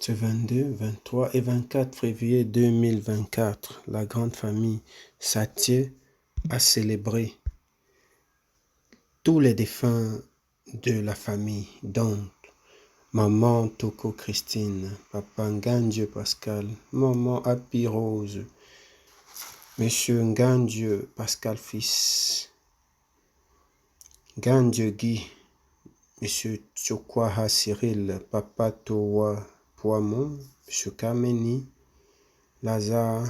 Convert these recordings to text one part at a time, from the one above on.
Ce 22, 23 et 24 février 2024, la grande famille Sathié a célébré tous les défunts de la famille, donc maman Toko Christine, papa Ngandieu Pascal, maman Happy Rose, monsieur Ngandieu Pascal fils, Ngandieu Guy, monsieur Tchokwaha Cyril, papa Towa Poimon, monsieur Kameni, Lazare,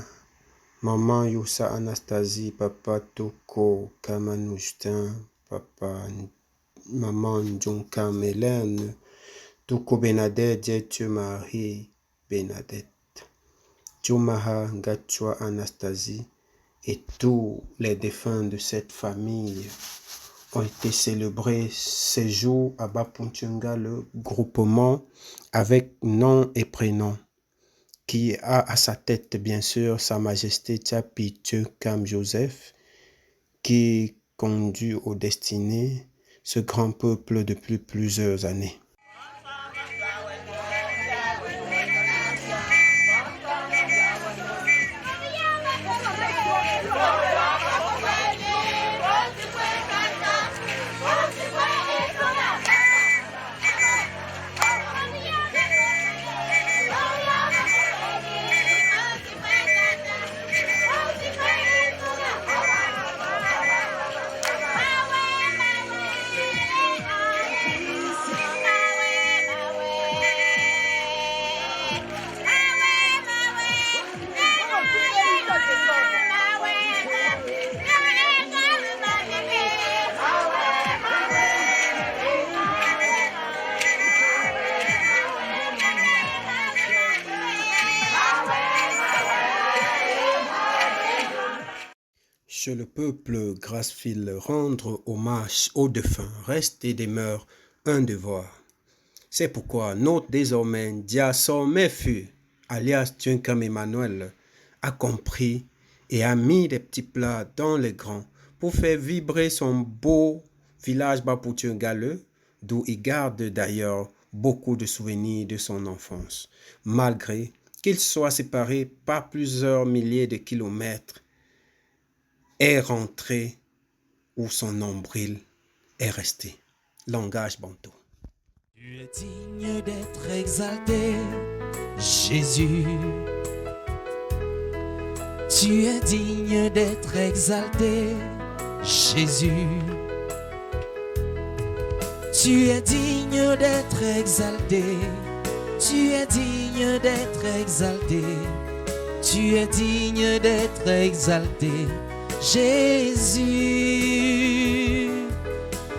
maman Youssa Anastasie, papa Toko Kamanou-Justin, papa maman Njonka Mélène, Toko Benadette, Dieu Marie Benadette, Djomaha Gachua Anastasie et tous les défunts de cette famille ont été célébrés ces jours à Bapuntunga, le groupement avec nom et prénom, qui a à sa tête, bien sûr, Sa Majesté Tchapi Kam Joseph, qui conduit aux destinées ce grand peuple depuis plusieurs années. Chez le peuple Grassfield, rendre hommage aux défunts reste et demeure un devoir. C'est pourquoi notre désormais Diason Mefu, alias Tunkam Emmanuel, a compris et a mis des petits plats dans les grands pour faire vibrer son beau village Baputungaleux, d'où il garde d'ailleurs beaucoup de souvenirs de son enfance, malgré qu'il soit séparé par plusieurs milliers de kilomètres, est rentré où son nombril est resté. Langage bantou. Tu es digne d'être exalté, Jésus. Tu es digne d'être exalté, Jésus. Tu es digne d'être exalté. Tu es digne d'être exalté. Tu es digne d'être exalté, Jésus.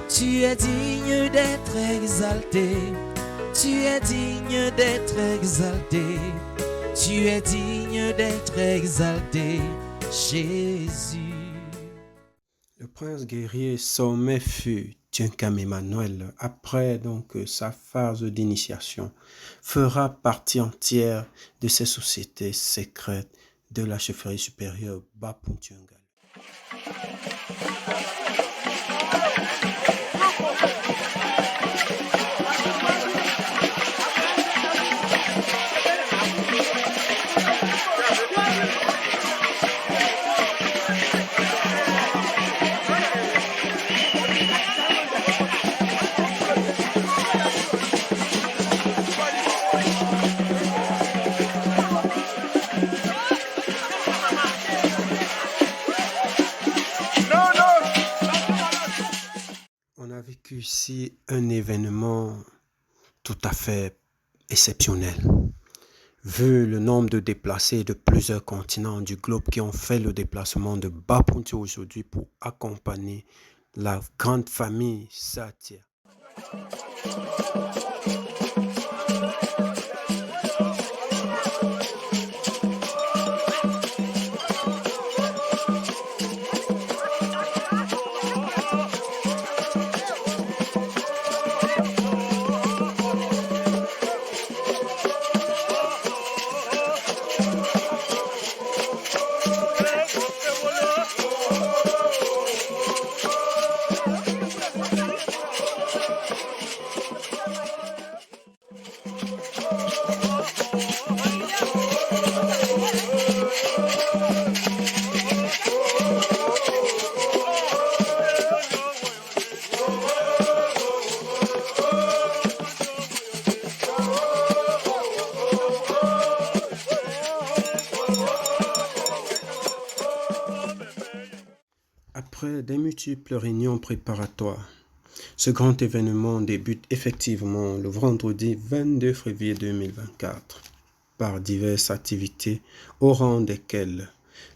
Tu es digne d'être exalté. Tu es digne d'être exalté. Tu es digne d'être exalté, Jésus. Le prince guerrier Sommet fut Tunkam Emmanuel, après donc sa phase d'initiation, fera partie entière de ces sociétés secrètes de la chefferie supérieure Bapuntunga. On a vécu ici un événement tout à fait exceptionnel. Vu le nombre de déplacés de plusieurs continents du globe qui ont fait le déplacement de Bapuntu aujourd'hui pour accompagner la grande famille Sathié. Après des multiples réunions préparatoires, ce grand événement débute effectivement le vendredi 22 février 2024 par diverses activités au rang desquelles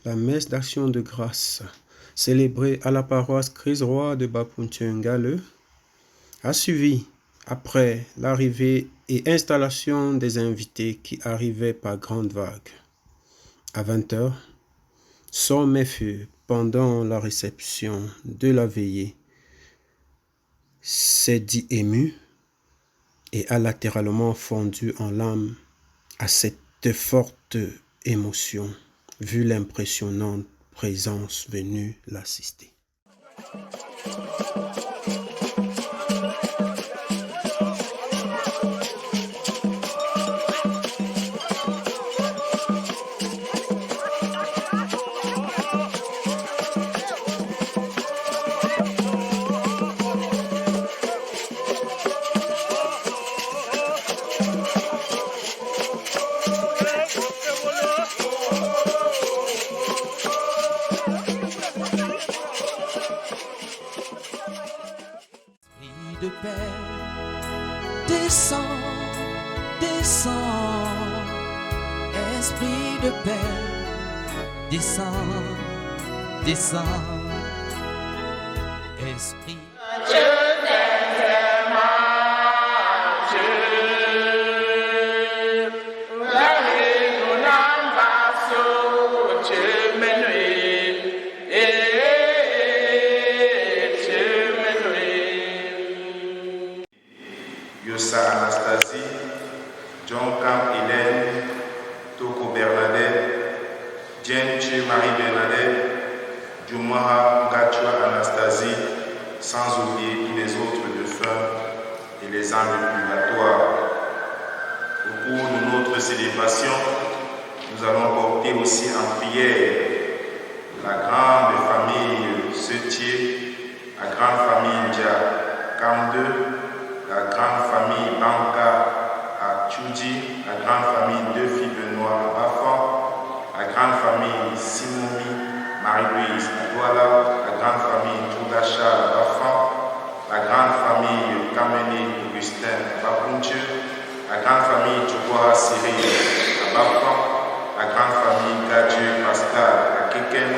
la messe d'action de grâce célébrée à la paroisse Christ-Roi de Bapunthiongale a suivi après l'arrivée et installation des invités qui arrivaient par grandes vagues. À 20h, sommet fut pendant la réception de la veillée, s'est dit ému et a latéralement fondu en larmes à cette forte émotion, vu l'impressionnante présence venue l'assister. De paix, descends, descends, esprit de paix, descends, descends, esprit. Yossa Anastasie, John Camp Hélène, Toko Bernadette, Djenche Marie Bernadette, Jumaha Gachua Anastasie, sans oublier tous les autres défunts et les âmes du purgatoire. Au cours de notre célébration, nous allons porter aussi en prière la grande famille Setier, la grande famille Ndia Kamde, la grande famille Banka à Tchoudji, la grande famille Deux Filles Benoît à Bafan, la grande famille Simomi Marie-Louise à Douala, la grande famille Toudacha à Bafan, la grande famille Kameni Augustin à Bapunche, la grande famille Tchoukouara Siri à Bafan, la grande famille Gadieu Pascal à Keken,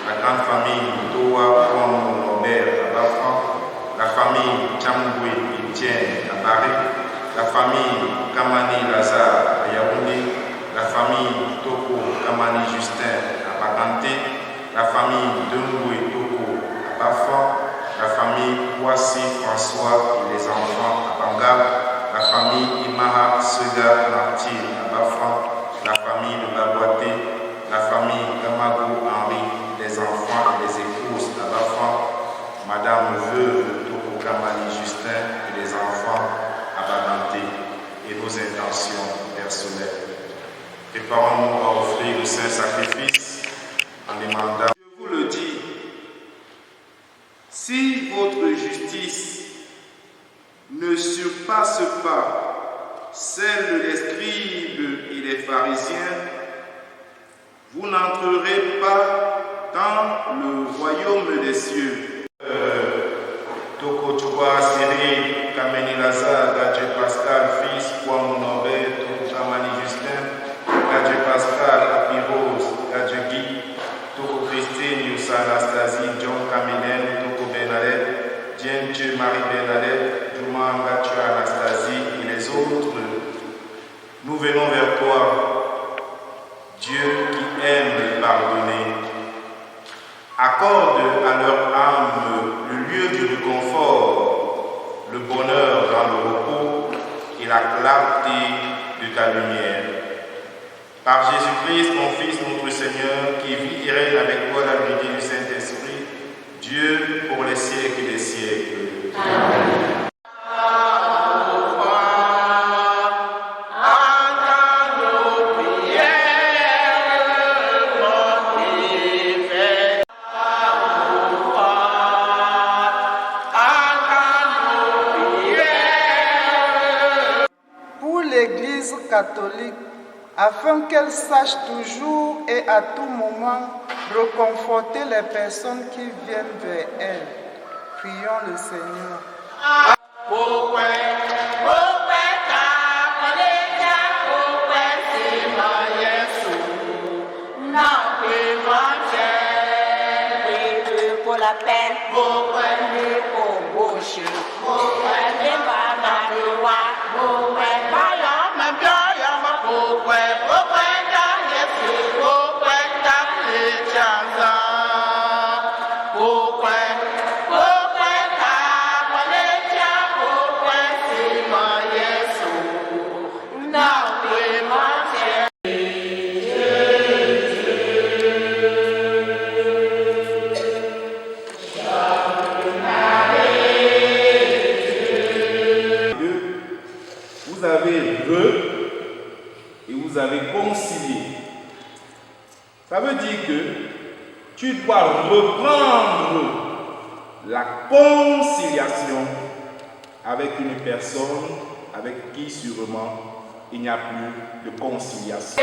la grande famille Toa Kwamo Norbert à Bafan, la famille Tchamboué Etienne à Paris, la famille Kamani Lazare à Yaoundé, la famille Toko Kamani Justin à Bakanté, la famille Demboué Toko à Bafan, la famille Kouassi François et les enfants à Banga, la famille Imaha Sega Martyr à Bafan, la famille de Baboité, la famille Gamago Henri, les enfants et les épouses à Bafan, Madame Veuve Toko Kamani Justin et les enfants à Baganté, et nos intentions personnelles. Préparons-nous à offrir le saint sacrifice en demandant. Je vous le dis, si votre justice ne surpasse pas celle des scribes et des pharisiens, vous n'entrerez pas dans le royaume des cieux. Toko Chouba Siri, Kameni Lazare, Gadje Pascal, fils, Kwamo Norbert, Toko Kamani Justin, Gadje Pascal, Apirose, Gadje Guy, Toko Christine, Yossa Anastasie, John Kaminen, Toko Bernadette, Djenche Marie Bernadette, Juma Gachua Anastasie et les autres, nous venons vers toi, Dieu qui aime pardonner. Accorde à leur âme le lieu du réconfort, le bonheur dans le repos et la clarté de ta lumière. Par Jésus-Christ, mon Fils, notre Seigneur, qui vit et règne avec toi dans l'unité du Saint-Esprit, Dieu pour les siècles des siècles. Amen. Catholique, afin qu'elle sache toujours et à tout moment Reconforter les personnes qui viennent vers elle. Prions le Seigneur. Pour la peine, pour boucher, pour Vous avez et vous avez concilié. Ça veut dire que tu dois reprendre la conciliation avec une personne avec qui sûrement il n'y a plus de conciliation.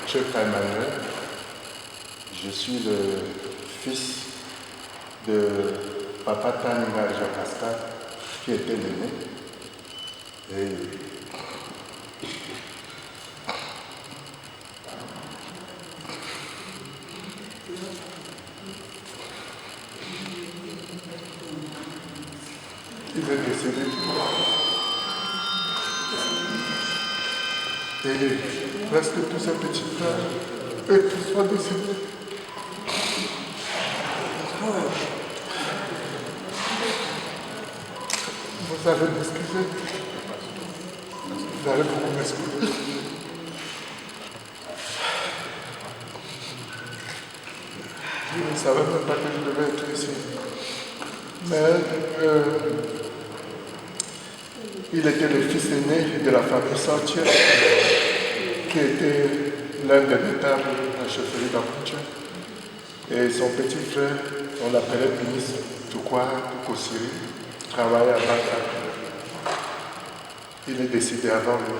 Cher Père Emmanuel, je suis le fils de Papa Taninga Jacques Ascar, qui était l'aîné. Et il est décédé. Et presque tous ses petits frères, eux tous sont décédés. Vous allez m'excuser. Vous allez beaucoup m'excuser. Je ne savais même pas que je devais être ici. Mais il était le fils aîné de la famille Santier, qui était l'un des notables de la chefferie d'Apuncha. Et son petit frère, on l'appelait Binis Tukwa Tukosiri, travaillait à Bata. Il est décédé avant lui.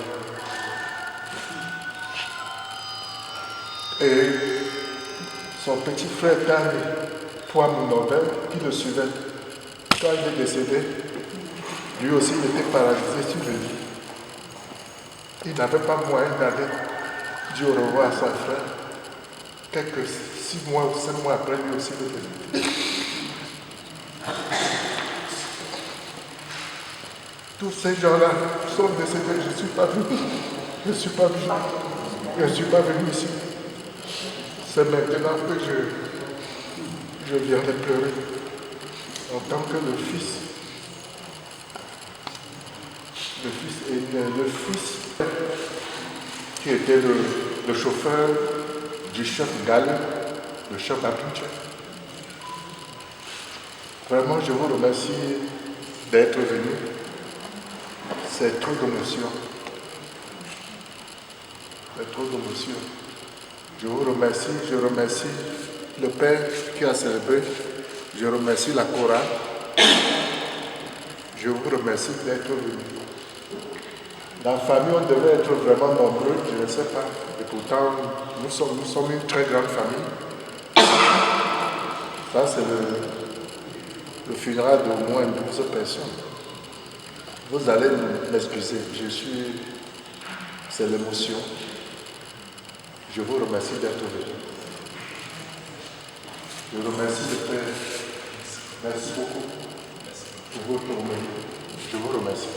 Et son petit frère Dani Pouam Nobel, qui le suivait, quand il est décédé, lui aussi il était paralysé sur le lit. Il n'avait pas moyen d'aller dire au revoir à son frère. Quelques 6 mois ou 7 mois après, lui aussi il est décédé. Tous ces gens-là sont décédés, je ne suis pas venu. Je ne suis pas venu. Je ne suis pas venu ici. C'est maintenant que je viens de pleurer en tant que le fils qui était le chauffeur du chef Gall, le chef Apuncha. Vraiment, je vous remercie d'être venu. C'est trop d'émotion. C'est trop d'émotion. Je vous remercie, je remercie le Père qui a célébré, je remercie la chorale, je vous remercie d'être venu. Dans la famille, on devait être vraiment nombreux, je ne sais pas, et pourtant, nous sommes une très grande famille. Ça, c'est le funérail d'au moins 12 personnes. Vous allez m'excuser, c'est l'émotion. Je vous remercie d'être venu. Je remercie le Père. Merci beaucoup pour votre homélie. Je vous remercie.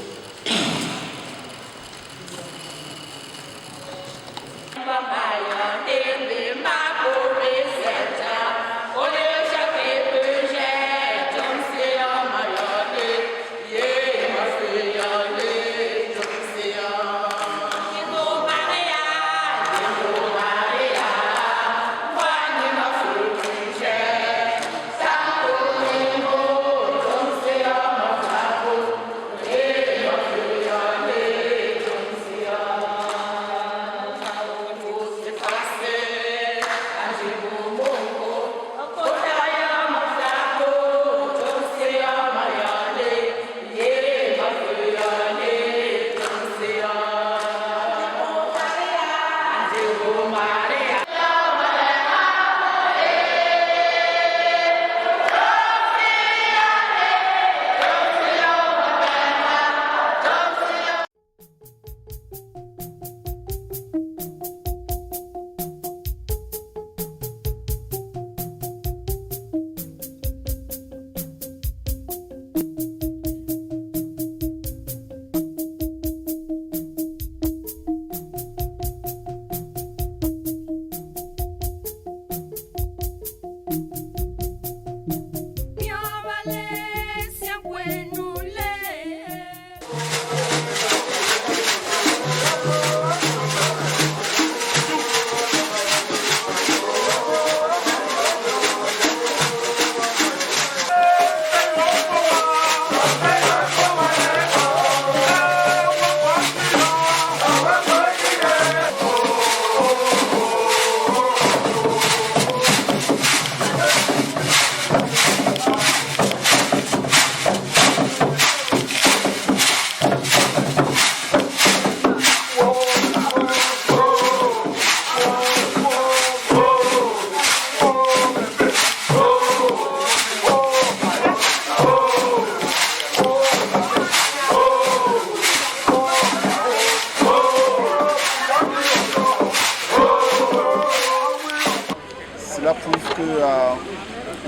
Cela prouve que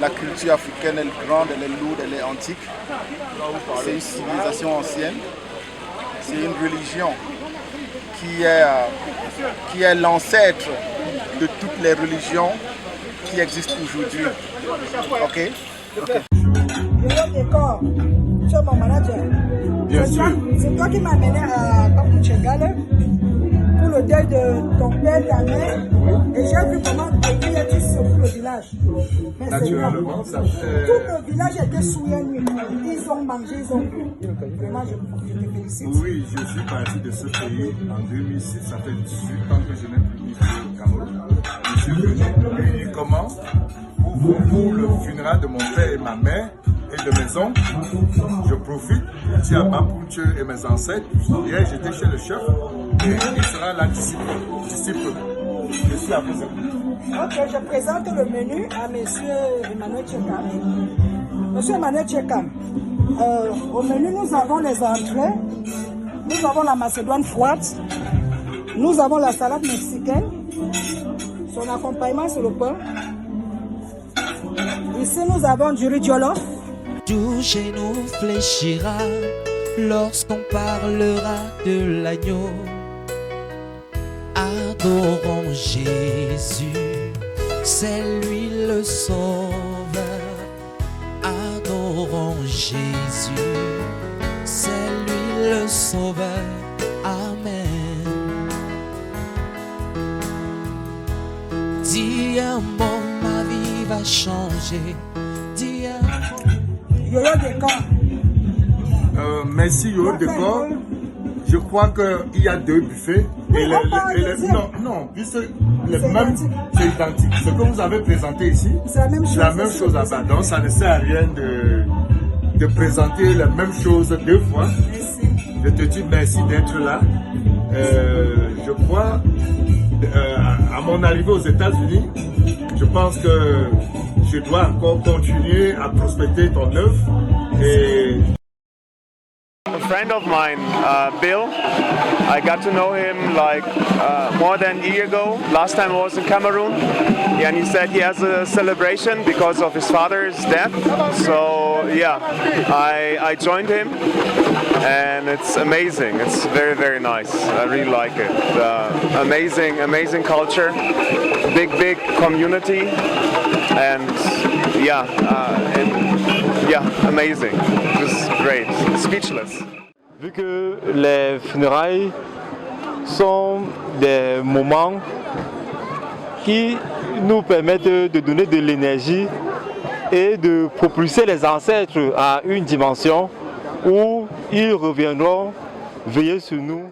la culture africaine est grande, elle est lourde, elle est antique. C'est une civilisation ancienne. C'est une religion qui est l'ancêtre de toutes les religions qui existent aujourd'hui. Ok? Tu es mon manager. Bien sûr. C'est toi qui m'as amené à Papuchengale pour le deuil de ton père, ta mère. Et j'ai vu comment depuis tu secoues le village. Mais Naturellement, ça fait... tout le village était souillé nuit. Ils ont mangé, ils ont bu. Vraiment, je te félicite. Oui, je suis parti de ce pays en 2006. Ça fait 18 ans que je n'ai plus mis au Cameroun. Je suis venu uniquement pour le funérail de mon père et ma mère et de mes oncles. Je profite, je à Mapuche et mes ancêtres. Hier, j'étais chez le chef et il sera là disciple. Je suis à vous écouter. Ok, je présente le menu à M. Emmanuel Tcheka. Monsieur Emmanuel Tcheka, au menu, nous avons les entrées, nous avons la macédoine froide, nous avons la salade mexicaine, son accompagnement sur le pain. Ici, nous avons du riz jollof. Tout genou fléchira lorsqu'on parlera de l'agneau. Adorons Jésus, c'est lui le sauveur. Adorons Jésus, c'est lui le sauveur. Amen. Dis un mot, ma vie va changer. Dis un mot. Yoyo Décor. Merci Yoyo Décor. Je crois qu'il y a 2 buffets. Oui, non, puisque c'est identique. Ce que vous avez présenté ici, c'est la même chose là-bas. Donc ça ne sert à rien de présenter la même chose 2 fois. Merci. Je te dis merci d'être là. Je crois, à mon arrivée aux États-Unis, je pense que je dois encore continuer à prospecter ton œuvre. A friend of mine, Bill, I got to know him like more than a year ago. Last time I was in Cameroon, and he said he has a celebration because of his father's death. So yeah, I joined him, and it's amazing. It's very, very nice. I really like it. Amazing culture, big community, and yeah, amazing. Just great. Speechless. Vu que les funérailles sont des moments qui nous permettent de donner de l'énergie et de propulser les ancêtres à une dimension où ils reviendront veiller sur nous.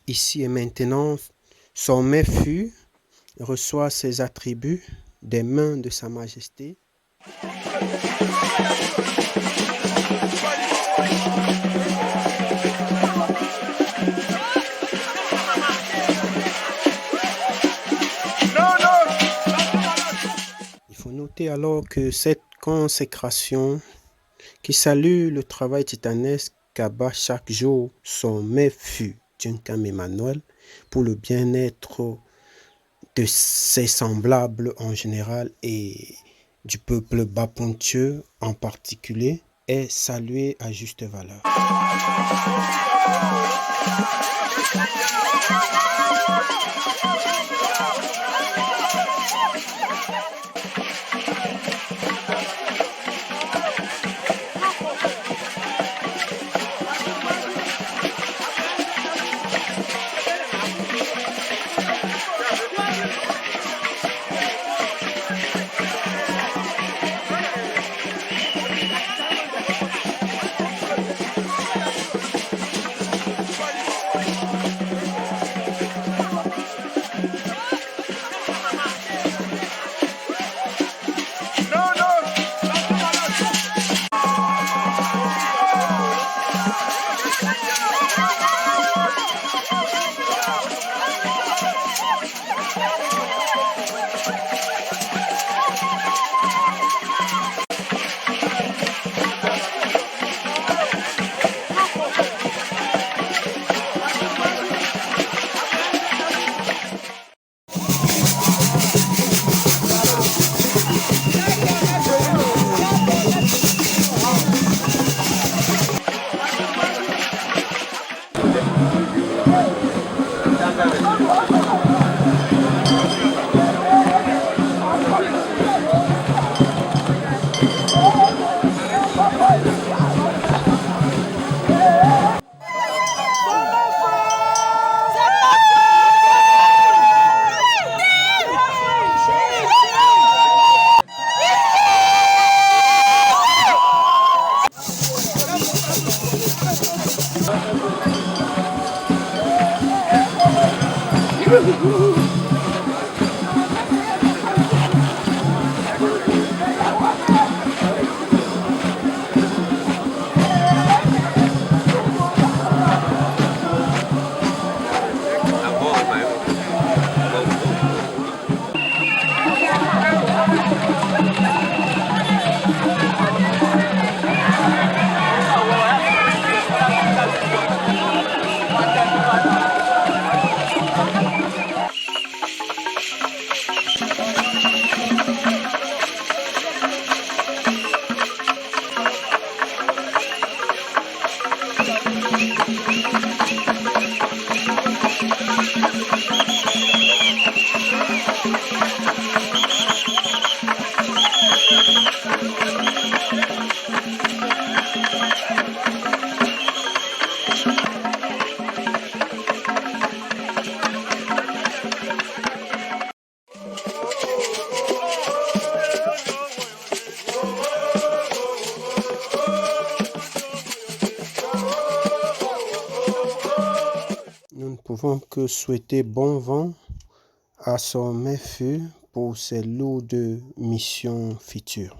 Ici et maintenant, son mefut reçoit ses attributs des mains de Sa Majesté. Il faut noter alors que cette consécration qui salue le travail titanesque qu'abat chaque jour son mefut Djunkam Emmanuel pour le bien-être de ses semblables en général et du peuple baponthieux en particulier est salué à juste valeur. Nous ne pouvons que souhaiter bon vent à son mefut pour ses lourdes missions futures.